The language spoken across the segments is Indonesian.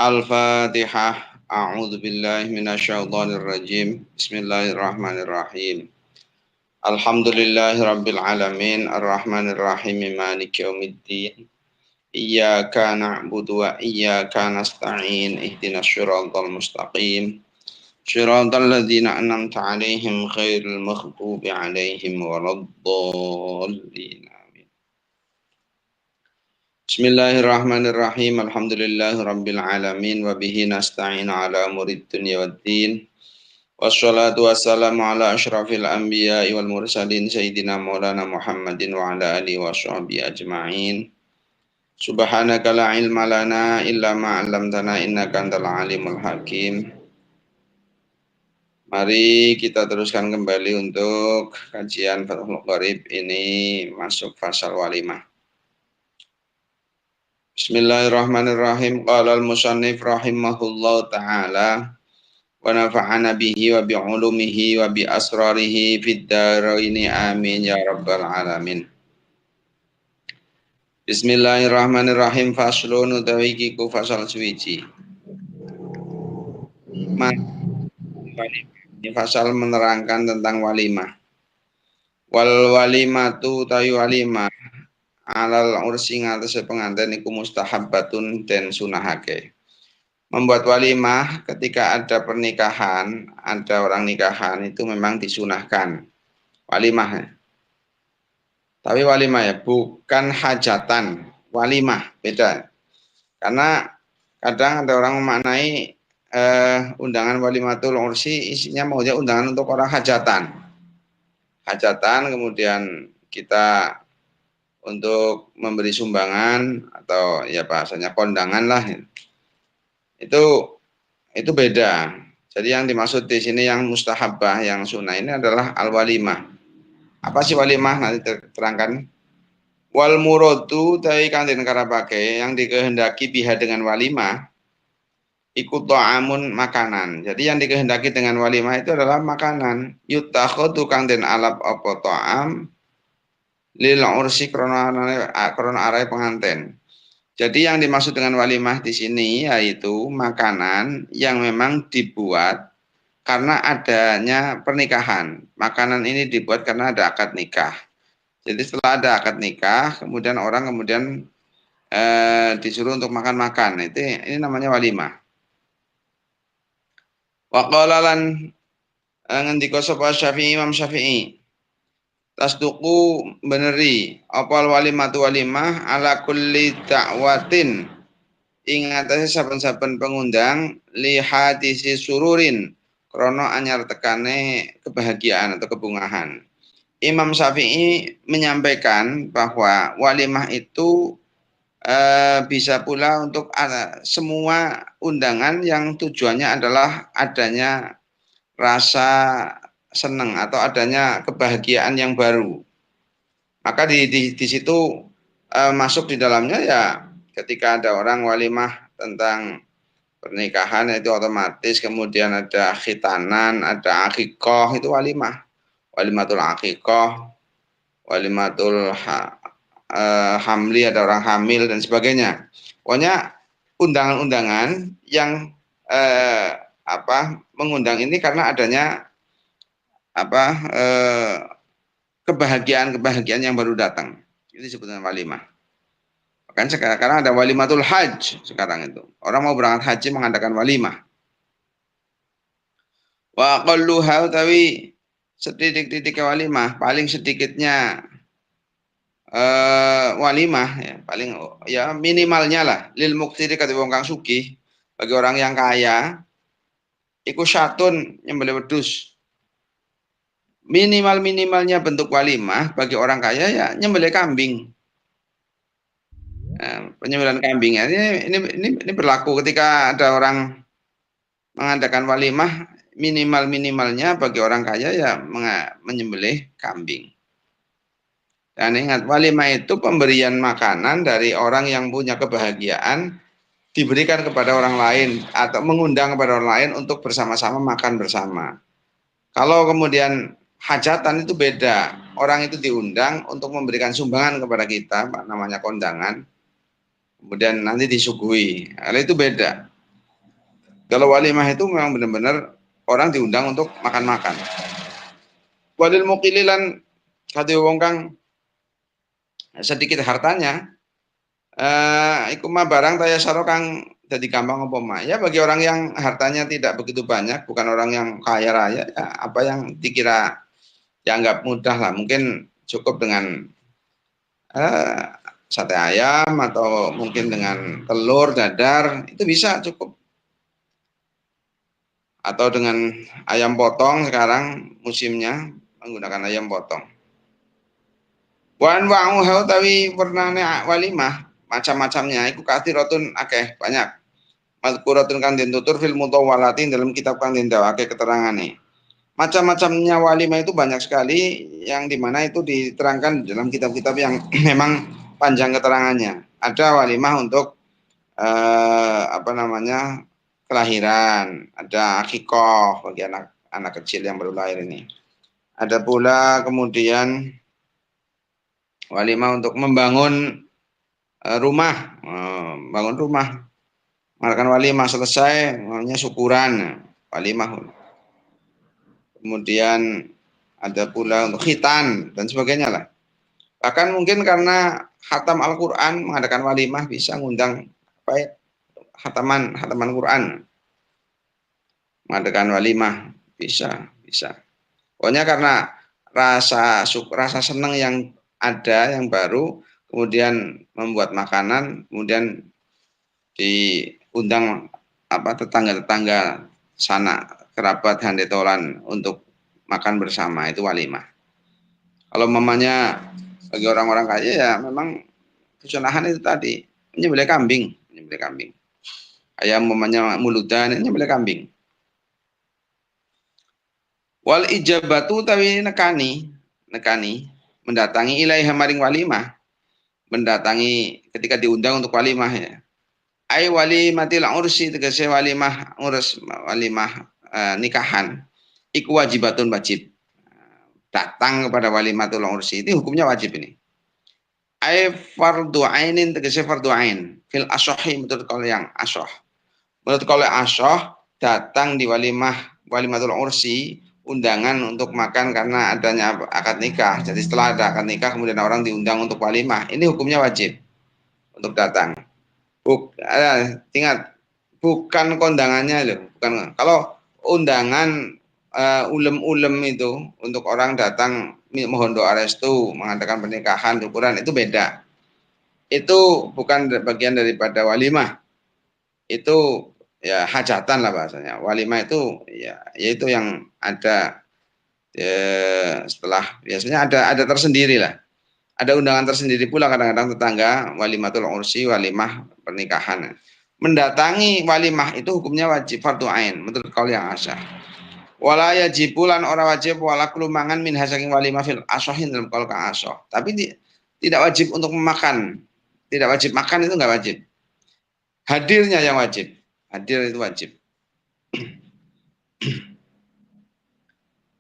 Al-Fatihah. A'udzu billahi minasyaitonir rajim. Bismillahirrahmanirrahim. Alhamdulillahirabbil alamin, arrahmanir rahim, maliki yaumiddin. Iyyaka na'budu wa iyyaka nasta'in. Ihdinas shiratal mustaqim. Shiratal ladzina an'amta 'alaihim ghairil maghdubi 'alaihim waladdallin. Bismillahirrahmanirrahim. Alhamdulillahirabbil alamin wa bihi nasta'in ala umurid dunya waddin. Wassalatu wassalamu ala asyrafil anbiya'i wal mursalin sayyidina Maulana Muhammadin wa ala alihi washabbihi ajma'in. Subhanaka la ilma lana illa ma 'allamtana innaka antal alimul hakim. Mari kita teruskan kembali untuk kajian Fathul Qorib ini masuk fasal walimah. Bismillahirrahmanirrahim. Qala al-musannif rahimahullahu ta'ala wa nafa'ana bihi wa bi ulumihi wa bi asrarihi fid dharaini amin ya rabbal alamin. Bismillahirrahmanirrahim. Faslun utawi kiku fasal suwiji. Ini fasal menerangkan tentang walimah. Wal walimatu tayu walimah alal ursi ngatasi pengantin iku mustahabbatun dan sunahake. Membuat walimah ketika ada pernikahan, ada orang nikahan itu memang disunahkan walimah. Tapi walimah ya bukan hajatan, walimah beda. Karena kadang ada orang memaknai undangan walimatul ursi isinya maunya undangan untuk orang hajatan. Hajatan kemudian kita untuk memberi sumbangan atau ya bahasanya kondangan lah. Itu beda. Jadi yang dimaksud di sini yang mustahabah, yang sunnah ini adalah al-walimah. Apa sih walimah? Nanti terangkan. Wal muradu dari kantin karabake yang dikehendaki biha dengan walimah ikut ta'amun makanan. Jadi yang dikehendaki dengan walimah itu adalah makanan. Yutakhudu kantin alap apa ta'am lil ursi krona arai pengantin. Jadi yang dimaksud dengan walimah di sini yaitu makanan yang memang dibuat karena adanya pernikahan. Makanan ini dibuat karena ada akad nikah. Jadi setelah ada akad nikah, kemudian orang disuruh untuk makan-makan. Ini namanya walimah. Wa qala lan ngendika sapa Syafi'i, Imam Syafi'i. Tasduku beneri apal walimatu walimah ala kulli da'watin ing atase saben-saben pengundang li hadisi sururin krana anyar tekane kebahagiaan atau kebungahan. Imam Syafi'i menyampaikan bahwa walimah itu bisa pula untuk semua undangan yang tujuannya adalah adanya rasa senang atau adanya kebahagiaan yang baru. Maka di situ masuk di dalamnya ya ketika ada orang walimah tentang pernikahan itu otomatis kemudian ada khitanan, ada akikah itu walimah. Walimatul akikah, walimatul hamli ada orang hamil dan sebagainya. Pokoknya undangan-undangan yang mengundang ini karena adanya kebahagiaan yang baru datang. Itu disebut dengan walimah. Kan sekarang ada walimatul hajj sekarang itu. Orang mau berangkat haji mengadakan walimah. Wa qalluha utawi setitik-titik walimah, paling sedikitnya walimah ya, paling ya minimalnya lah lil muqtiri kata wong kang sugih, bagi orang yang kaya iku syatun nyembelih wedhus. Minimalnya bentuk walimah bagi orang kaya ya nyembelih kambing. Nah, penyembelihan kambing ini berlaku ketika ada orang mengadakan walimah, minimalnya bagi orang kaya ya menyembelih kambing. Dan ingat, walimah itu pemberian makanan dari orang yang punya kebahagiaan diberikan kepada orang lain atau mengundang kepada orang lain untuk bersama-sama makan bersama. Kalau kemudian hajatan itu beda. Orang itu diundang untuk memberikan sumbangan kepada kita, namanya kondangan. Kemudian nanti disuguhi. Hal itu beda. Kalau walimah itu memang benar-benar orang diundang untuk makan-makan. Walil mukililan kate wong kang sedikit hartanya, iku mah barang taya saro kang jadi gampang apa mah. Ya bagi orang yang hartanya tidak begitu banyak, bukan orang yang kaya raya, ya apa yang dikira dianggap mudah lah. Mungkin cukup dengan eh, sate ayam atau mungkin dengan telur dadar itu bisa cukup. Atau dengan ayam potong sekarang musimnya menggunakan ayam potong. Wan wa'u hau tawi warnane walimah macam-macamnya iku kathiratun akeh banyak. Mazkuratun kang den tutur fil mutawwalatin dalam kitab kang den dawake keterangane. Macam-macamnya walimah itu banyak sekali yang dimana itu diterangkan dalam kitab-kitab yang memang panjang keterangannya. Ada walimah untuk apa namanya kelahiran, ada akikoh bagi anak kecil yang baru lahir ini. Ada pula kemudian walimah untuk membangun rumah, bangun rumah, mengadakan walimah selesai, namanya syukuran, walimah. Kemudian ada pula untuk khitan dan sebagainya lah. Bahkan mungkin karena khatam Al-Quran mengadakan walimah bisa ngundang apa ya, khataman Quran, mengadakan walimah bisa. Pokoknya karena rasa senang yang ada yang baru, kemudian membuat makanan, kemudian diundang apa tetangga-tetangga sana kerabat handetolan untuk makan bersama, itu walimah. Kalau mamanya bagi orang-orang kaya ya memang kesunahan itu tadi menyembelih kambing. Ayam mamanya muludan menyembelih kambing. Wal ijabatu tawi nekani mendatangi ilaiha maring walimah, mendatangi ketika diundang untuk walimah ya. Ai walimatil ursi tegese walimah urus walimah nikahan iku wajibatun wajib. Datang kepada walimatul ursi itu hukumnya wajib ini. Ai fardu ainin tegese fardu ain fil asohi menurut kalau yang asoh. Menurut kalau asoh datang di walimatul ursi undangan untuk makan karena adanya akad nikah. Jadi setelah ada akad nikah kemudian orang diundang untuk walimah, ini hukumnya wajib untuk datang. Ingat bukan kondangannya loh, bukan. Kalau undangan ulem-ulem itu untuk orang datang mohon doa restu, mengadakan pernikahan, syukuran itu beda. Itu bukan bagian daripada walimah. Itu ya hajatan lah bahasanya. Walimah itu ya yaitu yang ada setelah biasanya ada tersendiri lah. Ada undangan tersendiri pula kadang-kadang tetangga walimatul ursi, walimah pernikahan. Mendatangi walimah itu hukumnya wajib fardu ain menurut kaul yang asah. Wala yajibulan ora wajib wala kulumangan min hasaking walimah fil asahin dalam kaul kang asah. Tapi tidak wajib untuk memakan. Tidak wajib makan itu enggak wajib. Hadirnya yang wajib. Hadir itu wajib.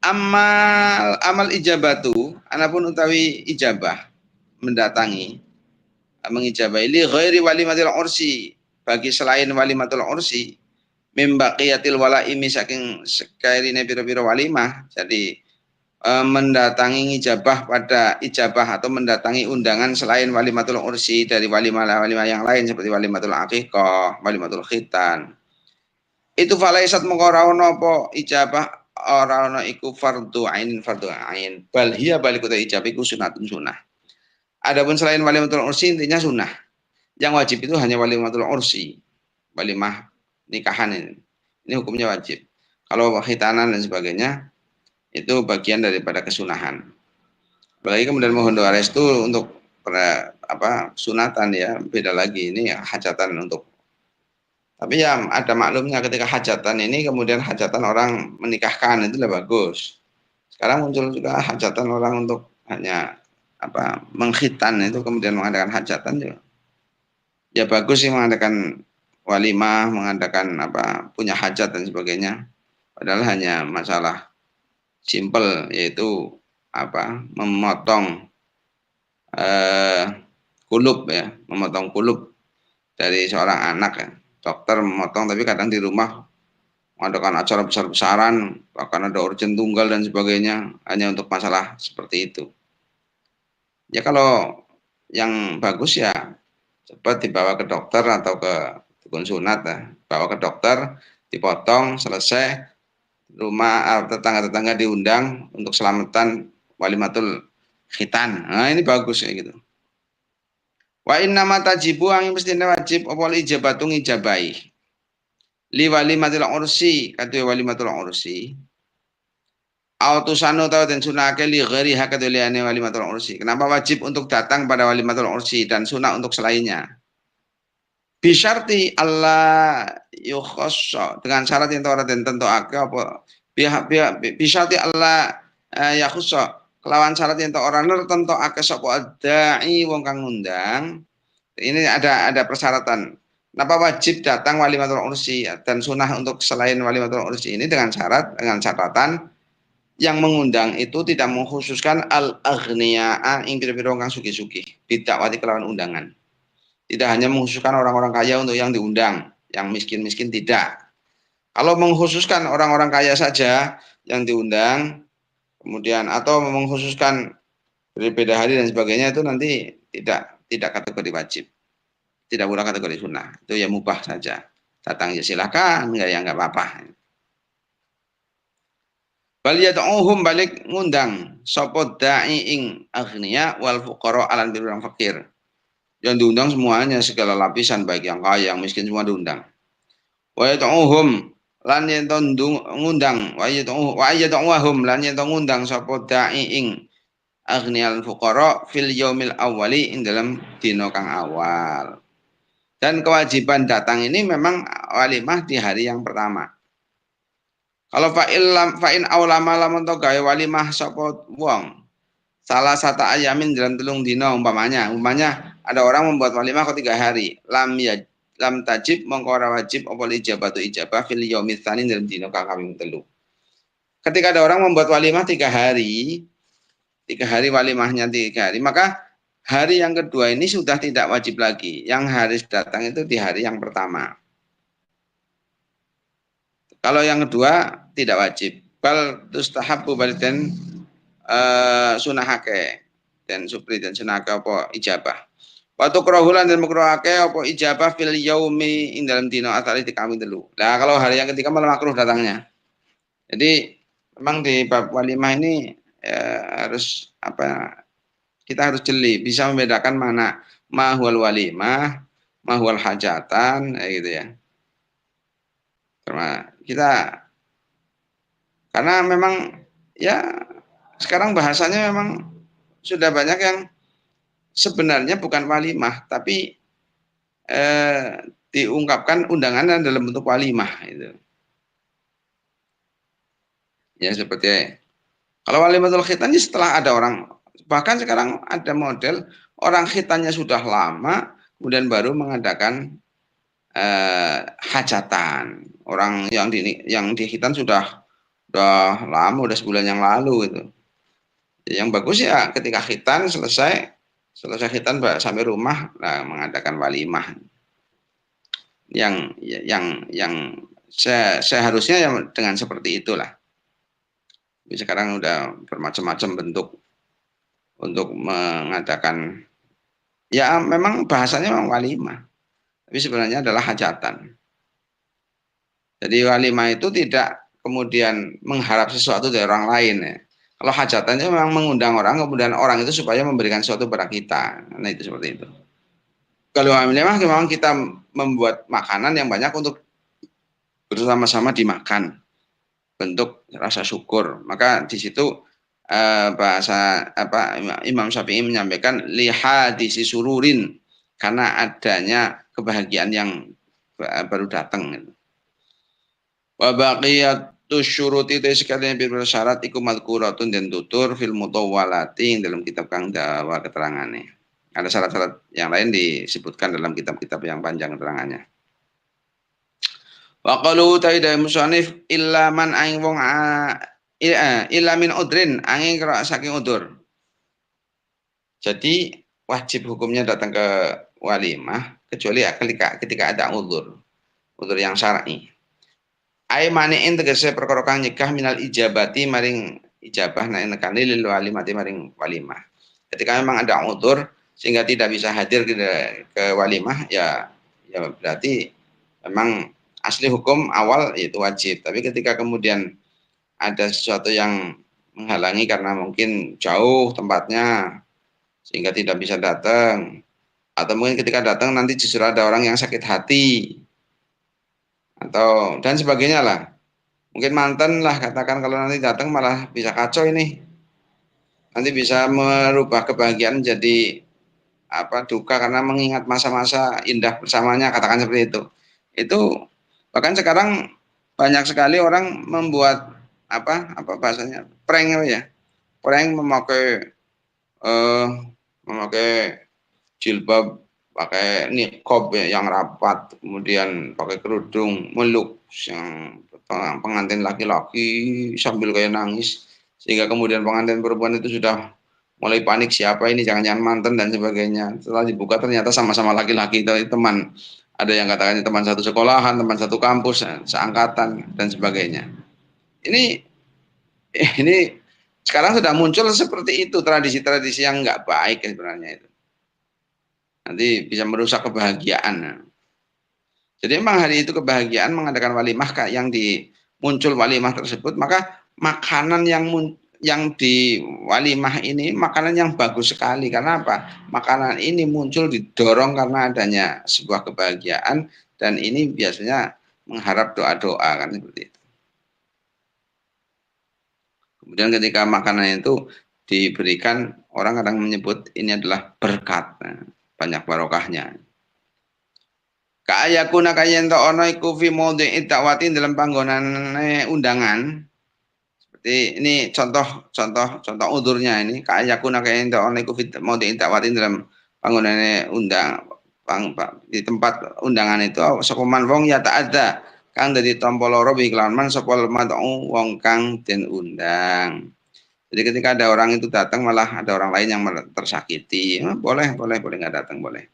Amal ijabatu anapun utawi ijabah mendatangi mengijabahi li ghairi walimatil ursi bagi selain walimatul ursi mimbaqiyatil walaimi saking sekairine pira-pira walimah. Jadi mendatangi ijabah pada ijabah atau mendatangi undangan selain walimatul ursi dari walimah yang lain seperti walimatul aqiqah, walimatul khitan. Itu falaisat mengora ono apa ijabah ora ono iku fardu ain bal hiya balik uta ijabah iku sunatun sunah. Adapun selain walimatul ursi intinya sunnah. Yang wajib itu hanya walimatul ursi, walimah nikahan ini. Ini hukumnya wajib. Kalau khitanan dan sebagainya itu bagian daripada kesunahan. Apalagi kemudian mohon doa restu untuk sunatan ya, beda lagi ini ya hajatan untuk. Tapi ya ada maklumnya ketika hajatan ini kemudian hajatan orang menikahkan itu lebih bagus. Sekarang muncul juga hajatan orang untuk hanya mengkhitan itu kemudian mengadakan hajatan juga. Ya bagus sih mengadakan walimah, mengadakan punya hajat dan sebagainya. Padahal hanya masalah simpel yaitu memotong kulub memotong kulub dari seorang anak ya. Dokter memotong tapi kadang di rumah mengadakan acara besar-besaran, bahkan ada urgen tunggal dan sebagainya, hanya untuk masalah seperti itu. Ya kalau yang bagus ya cepat dibawa ke dokter atau ke dukun sunat, bawa ke dokter, dipotong, selesai, rumah tetangga-tetangga diundang untuk selamatan walimatul khitan. Nah ini bagus kayak gitu. Wa inna mata jibu angin mesti wajib apa ijabatu ngijabai. Li walimatul ursi katu walimatul ursi. Autusanu tahu dan sunake li ghairi hakatu liane walimatul ursi. Kenapa wajib untuk datang pada walimatul ursi dan sunnah untuk selainnya? Bisyarti Allah yukhosso dengan syarat yang ora den tentokake apa bisyarti Allah yakhusso kelawan syarat yang ora nertentokake sapa dai wong kang ngundang. Ini ada persyaratan. Kenapa wajib datang walimatul ursi dan sunnah untuk selain walimatul ursi ini dengan catatan yang mengundang itu tidak mengkhususkan al-aghniya'a ing pira-pira kang sugih-sugih, didakwati kelawan undangan. Tidak hanya mengkhususkan orang-orang kaya untuk yang diundang, yang miskin-miskin tidak. Kalau mengkhususkan orang-orang kaya saja yang diundang, kemudian atau mengkhususkan berbeda hari dan sebagainya itu nanti tidak kategori wajib, tidak pula kategori sunnah. Itu ya mubah saja. Datang ya silakan, enggak ya enggak apa-apa. Bal yad'uhum balik ngundang sapa da'i ing aghnia wal fuqara alan birang fakir. Yang diundang semuanya segala lapisan baik yang kaya yang miskin semua diundang. Wa yad'uhum lan yen ngundang wa yad'uhum lan yen ngundang sapa da'i ing aghnia al fuqara fil yaumil awwali ing dalam dina kang awal. Dan kewajiban datang ini memang walimah di hari yang pertama. Kalau fa'in aulama lamun to gawe walimah sapa wong. Salah satu ayamin dalam telung dino umpamanya ada orang membuat walimah ke 3 hari. Lam tajib mongko ora wajib apa ijabatu ijabah fil yaumil tsani dalam dino kang kaping 3. Ketika ada orang membuat walimah 3 hari, 3 hari walimahnya 3 hari, maka hari yang kedua ini sudah tidak wajib lagi. Yang harus datang itu di hari yang pertama. Kalau yang kedua tidak wajib. Bal tustahabbu baliten sunahake dan supri dan sunahake apa ijabah. Waktu kerahulan dan makruhake apa ijabah fil yaumi ing dalam dino asali di kami dulu. Nah kalau hari yang ketiga malah makruh datangnya. Jadi memang di bab walimah ini harus kita harus jeli bisa membedakan mana mahwal walimah, mahwal hajatan gitu ya. Karena memang ya sekarang bahasanya memang sudah banyak yang sebenarnya bukan walimah tapi diungkapkan undangan dalam bentuk walimah itu. Ya seperti kalau walimatul khitan setelah ada orang, bahkan sekarang ada model orang khitannya sudah lama kemudian baru mengadakan hajatan. Orang yang di khitan sudah lama, udah sebulan yang lalu itu. Yang bagus ya ketika khitan selesai khitan sampai rumah mengadakan walimah. Yang seharusnya ya dengan seperti itulah. Sekarang udah bermacam-macam bentuk untuk mengadakan ya memang bahasanya memang walimah. Tapi sebenarnya adalah hajatan. Jadi walimah itu tidak kemudian mengharap sesuatu dari orang lain ya. Kalau hajatannya memang mengundang orang, kemudian orang itu supaya memberikan sesuatu kepada kita. Nah itu seperti itu. Kalau walimah memang kita membuat makanan yang banyak untuk bersama-sama dimakan. Bentuk rasa syukur. Maka di situ bahasa Imam Syafi'i menyampaikan lihadisi sururin karena adanya kebahagiaan yang baru datang. Wa baqiyatu syuruti te sekalian pira syarat iku madkuratun dan tutur fil mutawwalati dalam kitab kang dawa keterangane. Ada syarat-syarat yang lain disebutkan dalam kitab-kitab yang panjang keterangannya. Wa qalu ta'ida musannif illa man aing wong illa min udrin angin saking udur. Jadi wajib hukumnya datang ke walimah kecuali ketika ada udur yang syar'i. Ai maniin tegese perkara kang nyegah minal ijabati maring ijabah nek nekani lil walimati maring walimah. Ketika memang ada udzur sehingga tidak bisa hadir ke walimah ya berarti memang asli hukum awal itu wajib. Tapi ketika kemudian ada sesuatu yang menghalangi karena mungkin jauh tempatnya sehingga tidak bisa datang, atau mungkin ketika datang nanti justru ada orang yang sakit hati atau dan sebagainya lah. Mungkin mantan lah katakan kalau nanti datang malah bisa kacau ini. Nanti bisa merubah kebahagiaan jadi apa duka karena mengingat masa-masa indah bersamanya katakan seperti itu. Itu bahkan sekarang banyak sekali orang membuat apa bahasanya prank ya. Prank eh, memakai jilbab, pakai niqab ya, yang rapat, kemudian pakai kerudung, meluk yang pengantin laki-laki sambil kayak nangis, sehingga kemudian pengantin perempuan itu sudah mulai panik siapa ini jangan-jangan mantan dan sebagainya. Setelah dibuka ternyata sama-sama laki-laki itu teman. Ada yang katakannya teman satu sekolahan, teman satu kampus, seangkatan dan sebagainya. Ini sekarang sudah muncul seperti itu tradisi-tradisi yang nggak baik sebenarnya itu. Nanti bisa merusak kebahagiaan. Jadi memang hari itu kebahagiaan mengadakan walimah yang muncul walimah tersebut, maka makanan yang di walimah ini makanan yang bagus sekali. Karena apa? Makanan ini muncul didorong karena adanya sebuah kebahagiaan dan ini biasanya mengharap doa-doa kan seperti itu. Kemudian ketika makanan itu diberikan, orang kadang menyebut ini adalah berkat, banyak barokahnya. Kayakuna kayen to ono iku fi maudhi'i da'watin dalam panggonane undangan. Seperti ini contoh udurnya ini. Kayakuna kayen to ono iku fi maudhi'i da'watin dalam panggonane di tempat undangan itu sapa man wong ya tak ada kang dadi tampa loro bi kelawan man sapa mad'u wong kang den undang. Jadi ketika ada orang itu datang malah ada orang lain yang tersakiti. Boleh nggak datang boleh.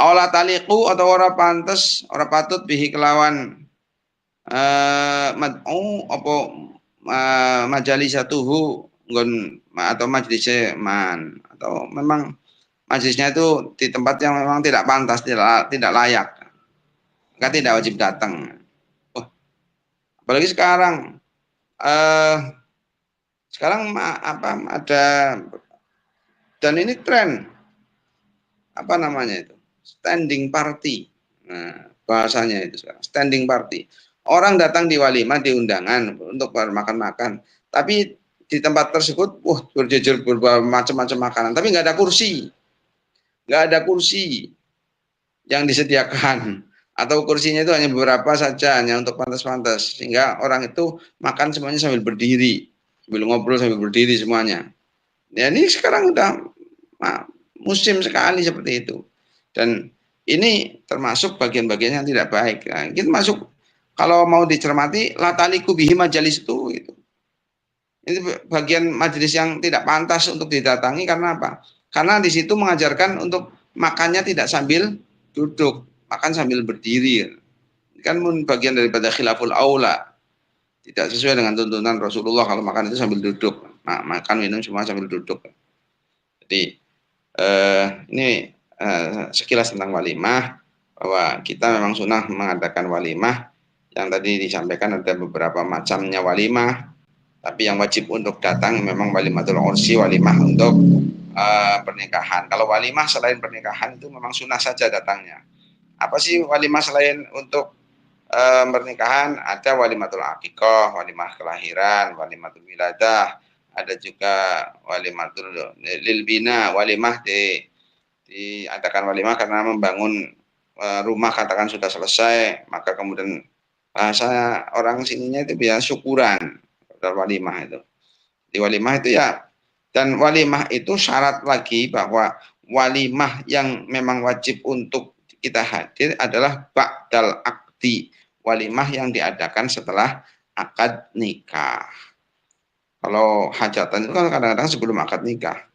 Aula taliqu atau ora pantes, ora patut bihi kelawan mad'u apa majalisatuhu nggon atau majlisnya man atau memang majlisnya itu di tempat yang memang tidak pantas, tidak layak. Maka tidak wajib datang. Oh, apalagi sekarang ada dan ini tren apa namanya itu standing party. Nah, bahasanya itu sekarang standing party. Orang datang di walimah di undangan untuk makan-makan, tapi di tempat tersebut, berjejer bermacam-macam makanan, tapi nggak ada kursi yang disediakan atau kursinya itu hanya beberapa saja, hanya untuk pantas-pantas, sehingga orang itu makan semuanya sambil berdiri, sambil ngobrol sambil berdiri semuanya. Ya ini sekarang udah musim sekali seperti itu. Dan ini termasuk bagian-bagian yang tidak baik. Nah, kita masuk kalau mau dicermati lataliku bihi majalis itu. Ini bagian majelis yang tidak pantas untuk didatangi karena apa? Karena di situ mengajarkan untuk makannya tidak sambil duduk, makan sambil berdiri. Ini kan bagian daripada khilaful aula. Tidak sesuai dengan tuntunan Rasulullah kalau makan itu sambil duduk. Makan minum semua sambil duduk. Jadi ini sekilas tentang walimah, bahwa kita memang sunnah mengadakan walimah. Yang tadi disampaikan ada beberapa macamnya walimah, tapi yang wajib untuk datang memang walimatul ursi, walimah untuk pernikahan. Kalau walimah selain pernikahan itu memang sunnah saja datangnya. Apa sih walimah selain untuk pernikahan? Ada walimatul akikah, walimah kelahiran, walimatul wiladah, ada juga walimatul lilbina, walimah diadakan walimah karena membangun rumah katakan sudah selesai, maka kemudian bahasa orang sininya itu biasa syukuran dalam walimah itu. Di walimah itu ya, dan walimah itu syarat lagi bahwa walimah yang memang wajib untuk kita hadir adalah ba'dal akdi, walimah yang diadakan setelah akad nikah. Kalau hajatan itu kan kadang-kadang sebelum akad nikah.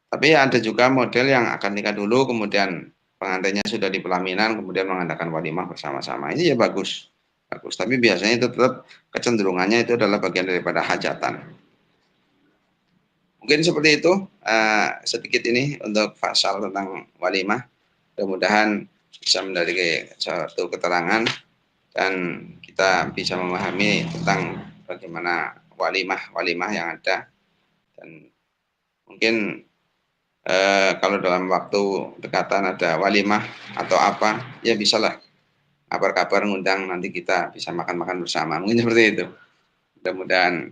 Tapi ada juga model yang akan nikah dulu, kemudian pengantinnya sudah di pelaminan, kemudian mengadakan walimah bersama-sama. Ini ya bagus. bagus. Tapi biasanya itu tetap kecenderungannya itu adalah bagian daripada hajatan. Mungkin seperti itu sedikit ini untuk pasal tentang walimah. Mudah-mudahan bisa menjadi satu keterangan dan kita bisa memahami tentang bagaimana walimah yang ada, dan mungkin kalau dalam waktu dekatan ada walimah atau apa, ya bisalah kabar-kabar ngundang, nanti kita bisa makan-makan bersama. Mungkin seperti itu. Mudah-mudahan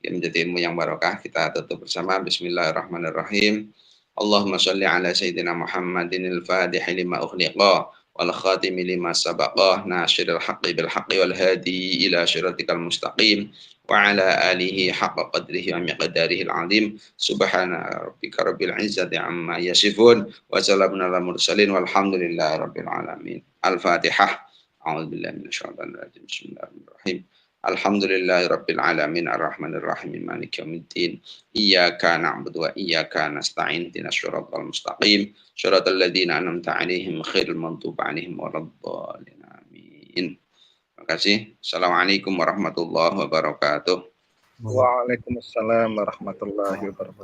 ya menjadi ilmu yang barokah. Kita tutup bersama. Bismillahirrahmanirrahim. Allahumma sholli ala Sayyidina Muhammadin al-Fatihi lima ukhliqa wal khatimi lima sabaqah nasyiril haqqi bil haqqi wal hadi ila syiratikal mustaqim wa ala alihi haqqa qadrihi wa miqdarihi al-azim. Subhana rabbika rabbil izzati amma yasifun wa salamun ala mursalin walhamdulillahi rabbil alamin. Al-Fatihah. A'udzu billahi minasyaitonir rajim. Bismillahirrahmanirrahim. Alhamdulillahi rabbil alamin arrahmanir rahim maliki yaumiddin iyyaka na'budu wa iyyaka nasta'in ihdinas siratal mustaqim siratal ladzina an'amta 'alaihim ghairil maghdubi 'alaihim waladdallin amin. Terima kasih. Assalamualaikum warahmatullahi wabarakatuh. Waalaikumsalam warahmatullahi wabarakatuh.